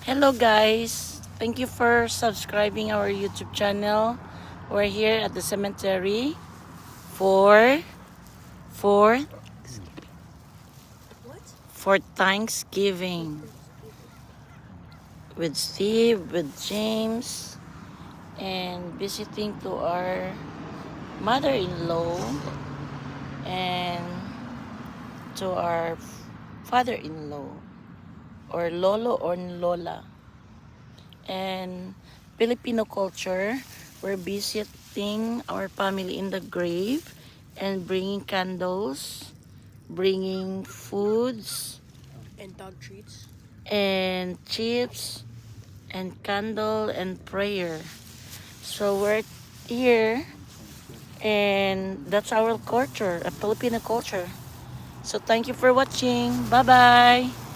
Hello guys, thank you for subscribing our YouTube channel. We're here at the cemetery for for for Thanksgiving with Steve, with James, and visiting to our mother-in-law and to our father-in-law or lolo or lola. And Filipino culture, we're visiting our family in the grave and bringing candles, bringing foods And dog treats. and chips and candle and prayer. So we're here and that's our culture, a Filipino culture. So thank you for watching. Bye-bye.